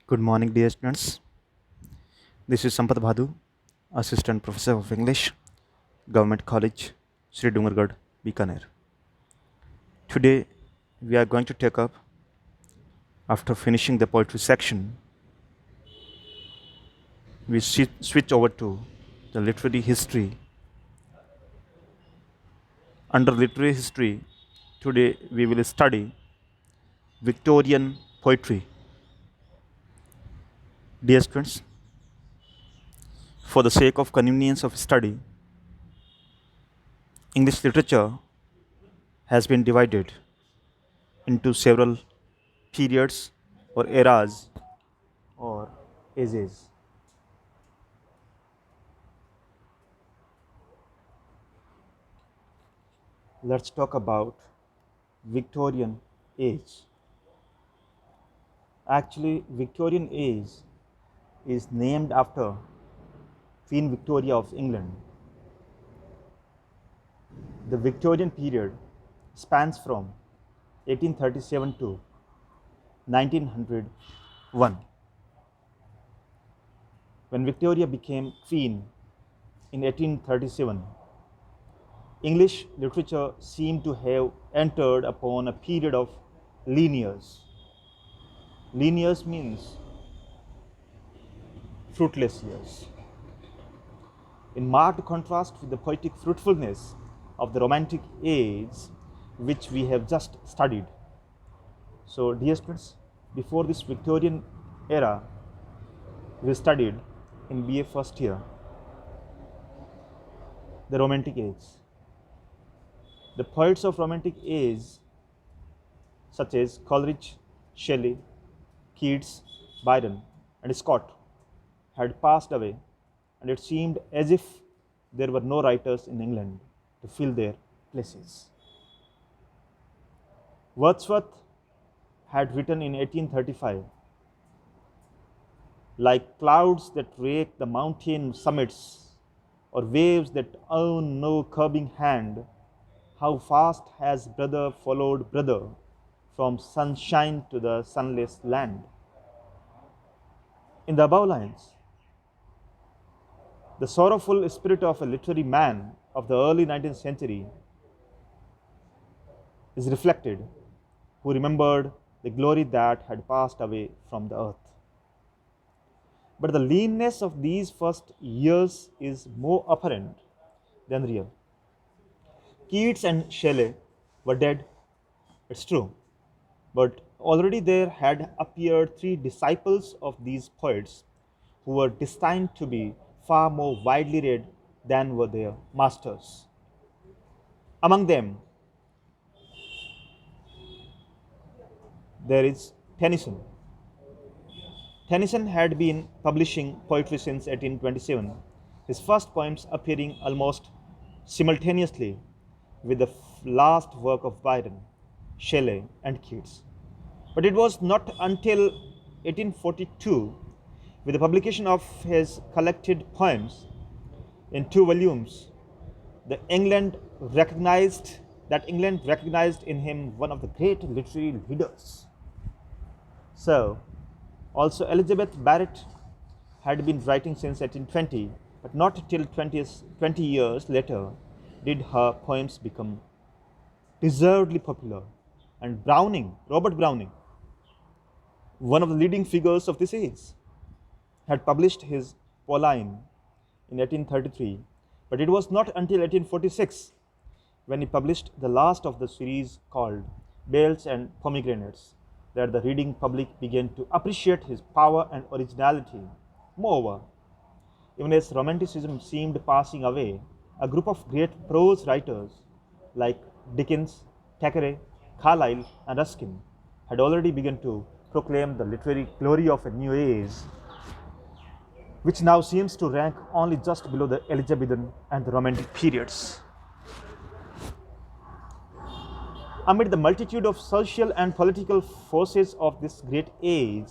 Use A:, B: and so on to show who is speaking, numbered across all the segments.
A: Good morning, dear students. This is Sampat Bhadu, Assistant Professor of English, Government College, Sri Dungargarh, Bikaner. Today, we are going to take up, after finishing the poetry section, we switch over to the literary history. Under literary history, today we will study Victorian poetry. Dear students, for the sake of convenience of study, English literature has been divided into several periods or eras or ages. Let's talk about Victorian age. Actually, Victorian age is named after Queen Victoria of England. The Victorian period spans from 1837 to 1901. When Victoria became queen in 1837, English literature seemed to have entered upon a period of lean years. Lean years means fruitless years. In marked contrast with the poetic fruitfulness of the Romantic age, which we have just studied. So, dear students, before this Victorian era, we studied in BA first year the Romantic age. The poets of Romantic age, such as Coleridge, Shelley, Keats, Byron, and Scott, had passed away, and it seemed as if there were no writers in England to fill their places. Wordsworth had written in 1835, like clouds that rake the mountain summits, or waves that own no curbing hand, how fast has brother followed brother from sunshine to the sunless land. In the above lines, the sorrowful spirit of a literary man of the early 19th century is reflected, who remembered the glory that had passed away from the earth. But the leanness of these first years is more apparent than real. Keats and Shelley were dead, it's true, but already there had appeared three disciples of these poets who were destined to be far more widely read than were their masters. Among them, there is Tennyson. Tennyson had been publishing poetry since 1827, his first poems appearing almost simultaneously with the last work of Byron, Shelley, and Keats. But it was not until 1842, with the publication of his collected poems in 2 volumes, that England recognized in him one of the great literary leaders. So, also Elizabeth Barrett had been writing since 1820, but not till 20 years later did her poems become deservedly popular. And Robert Browning, one of the leading figures of this age, had published his Pauline in 1833, but it was not until 1846 when he published the last of the series called Bells and Pomegranates that the reading public began to appreciate his power and originality. Moreover, even as Romanticism seemed passing away, a group of great prose writers like Dickens, Thackeray, Carlyle, and Ruskin had already begun to proclaim the literary glory of a new age, which now seems to rank only just below the Elizabethan and the Romantic periods. Amid the multitude of social and political forces of this great age,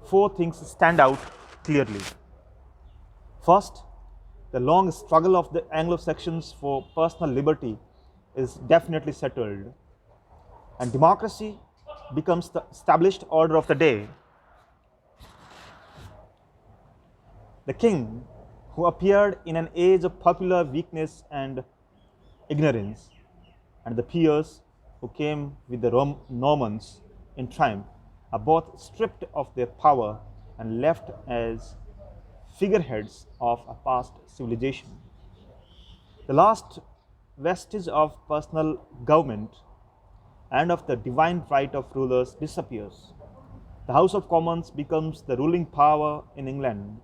A: four things stand out clearly. First, the long struggle of the Anglo-Saxons for personal liberty is definitely settled, and democracy becomes the established order of the day. The king, who appeared in an age of popular weakness and ignorance, and the peers who came with the Normans in triumph, are both stripped of their power and left as figureheads of a past civilization. The last vestige of personal government and of the divine right of rulers disappears. The House of Commons becomes the ruling power in England,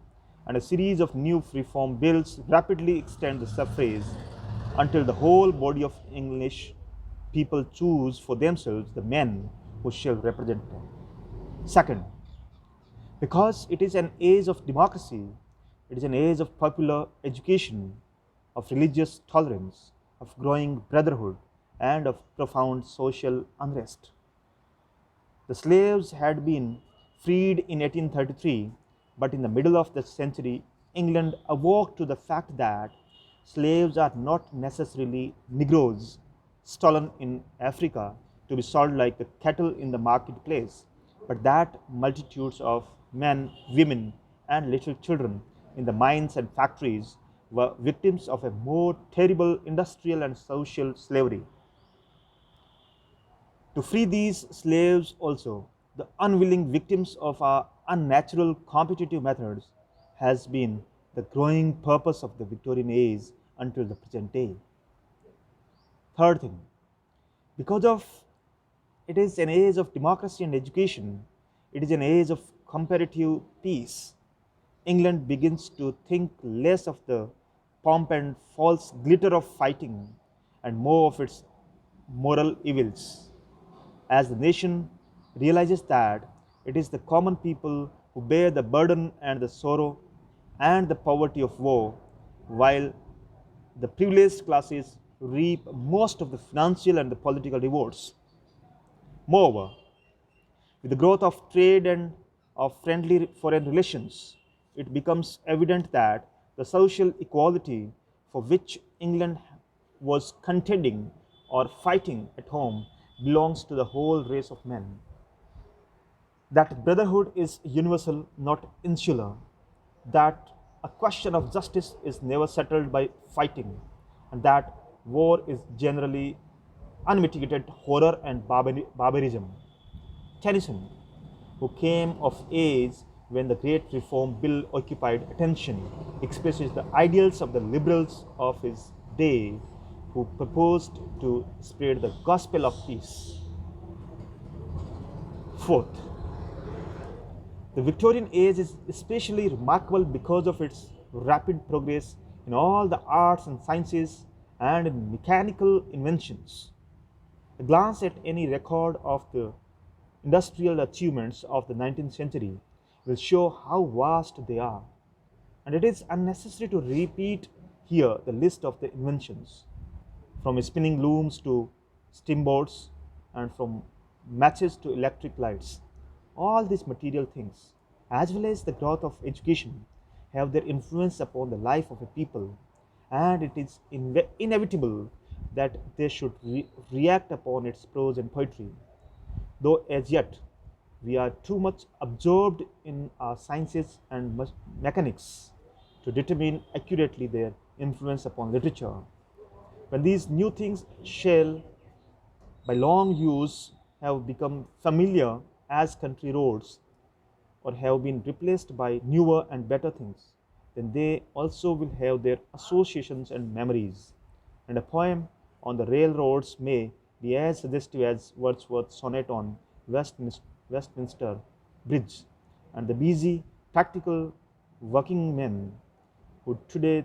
A: and a series of new reform bills rapidly extend the suffrage until the whole body of English people choose for themselves the men who shall represent them. Second, because it is an age of democracy, it is an age of popular education, of religious tolerance, of growing brotherhood, and of profound social unrest. The slaves had been freed in 1833, but in the middle of the century, England awoke to the fact that slaves are not necessarily Negroes stolen in Africa to be sold like the cattle in the marketplace, but that multitudes of men, women, and little children in the mines and factories were victims of a more terrible industrial and social slavery. To free these slaves also, the unwilling victims of our unnatural competitive methods, has been the growing purpose of the Victorian age until the present day. Third thing, because of it is an age of democracy and education, it is an age of comparative peace. England begins to think less of the pomp and false glitter of fighting and more of its moral evils, as the nation realizes that it is the common people who bear the burden and the sorrow and the poverty of war, while the privileged classes reap most of the financial and the political rewards. Moreover, with the growth of trade and of friendly foreign relations, it becomes evident that the social equality for which England was contending or fighting at home belongs to the whole race of men. That brotherhood is universal, not insular. That a question of justice is never settled by fighting, and that war is generally unmitigated horror and barbarism. Tennyson, who came of age when the Great Reform Bill occupied attention, expresses the ideals of the liberals of his day who proposed to spread the gospel of peace. Fourth, the Victorian age is especially remarkable because of its rapid progress in all the arts and sciences and in mechanical inventions. A glance at any record of the industrial achievements of the 19th century will show how vast they are, and it is unnecessary to repeat here the list of the inventions, from spinning looms to steamboats and from matches to electric lights. All these material things, as well as the growth of education, have their influence upon the life of a people, and it is inevitable that they should react upon its prose and poetry, though as yet we are too much absorbed in our sciences and mechanics to determine accurately their influence upon literature. When these new things shall, by long use, have become familiar as country roads, or have been replaced by newer and better things, then they also will have their associations and memories. And a poem on the railroads may be as suggestive as Wordsworth's sonnet on Westminster Bridge, and the busy, practical working men who today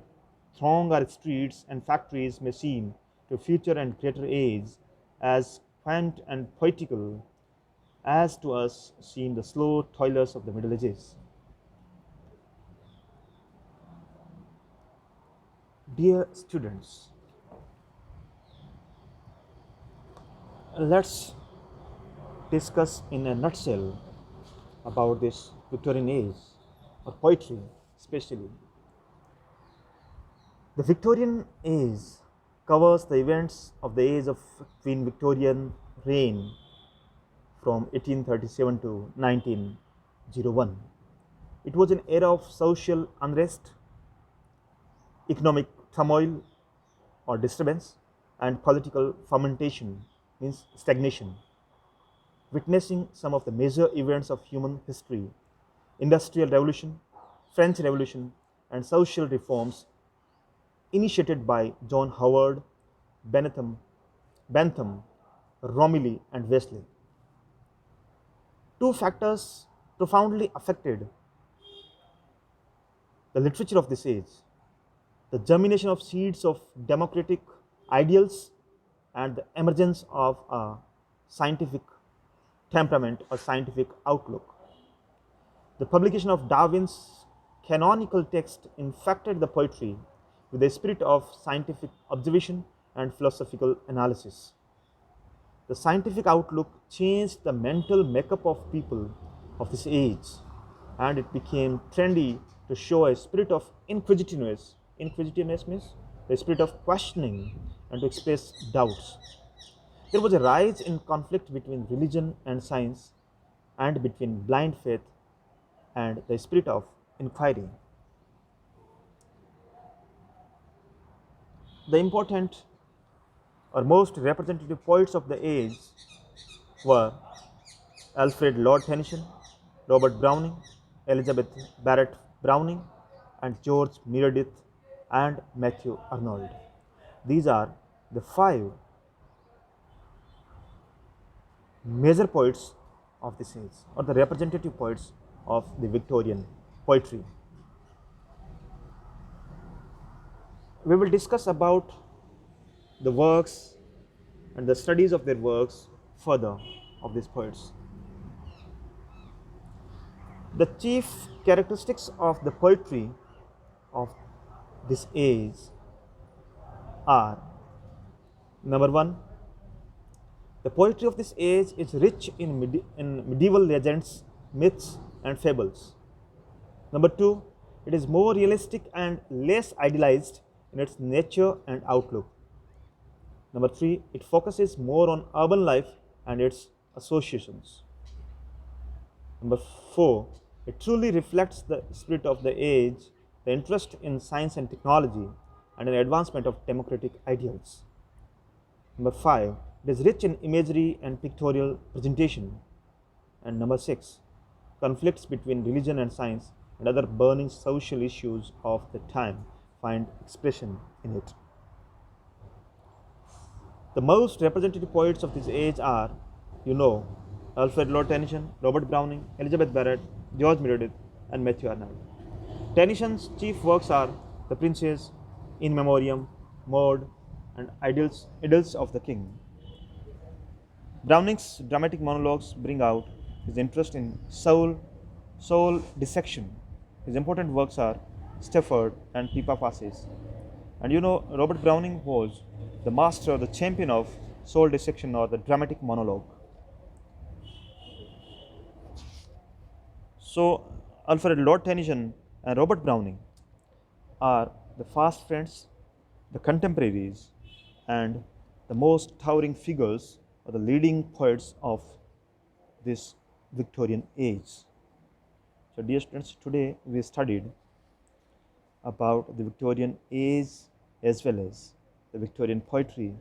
A: throng our streets and factories may seem to future and greater age as quaint and poetical as to us seem the slow toilers of the Middle Ages. Dear students, let's discuss in a nutshell about this Victorian age, or poetry especially. The Victorian age covers the events of the age of Queen Victorian reign from 1837 to 1901. It was an era of social unrest, economic turmoil or disturbance, and political fermentation, means stagnation, witnessing some of the major events of human history: Industrial Revolution, French Revolution, and social reforms initiated by John Howard, Bentham, Romilly, and Wesley. Two factors profoundly affected the literature of this age: the germination of seeds of democratic ideals and the emergence of a scientific temperament or scientific outlook. The publication of Darwin's canonical text infected the poetry with a spirit of scientific observation and philosophical analysis. The scientific outlook changed the mental makeup of people of this age, and it became trendy to show a spirit of inquisitiveness. Inquisitiveness means the spirit of questioning and to express doubts. There was a rise in conflict between religion and science, and between blind faith and the spirit of inquiry. The important or most representative poets of the age were Alfred Lord Tennyson, Robert Browning, Elizabeth Barrett Browning, and George Meredith and Matthew Arnold. These are the five major poets of this age, or the representative poets of the Victorian poetry. We will discuss about the works and the studies of their works further of these poets. The chief characteristics of the poetry of this age are: number one, the poetry of this age is rich in, medieval legends, myths, and fables. Number two, it is more realistic and less idealized in its nature and outlook. Number three, it focuses more on urban life and its associations. Number four, it truly reflects the spirit of the age, the interest in science and technology, and an advancement of democratic ideals. Number five, it is rich in imagery and pictorial presentation. And number six, conflicts between religion and science and other burning social issues of the time find expression in it. The most representative poets of this age are, Alfred Lord Tennyson, Robert Browning, Elizabeth Barrett, George Meredith, and Matthew Arnold. Tennyson's chief works are The Princess, In Memoriam, Maud, and Idylls of the King. Browning's dramatic monologues bring out his interest in soul dissection. His important works are Stafford and Pippa Passes. And Robert Browning was the master or the champion of soul dissection or the dramatic monologue. So, Alfred Lord Tennyson and Robert Browning are the fast friends, the contemporaries, and the most towering figures or the leading poets of this Victorian age. So, dear students, today we studied about the Victorian age as well as the Victorian poetry,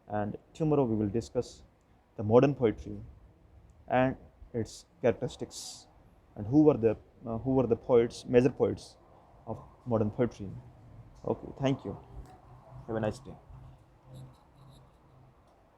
A: and tomorrow we will discuss the modern poetry and its characteristics and who were the poets, major poets of modern poetry. Okay, thank you. Have a nice day.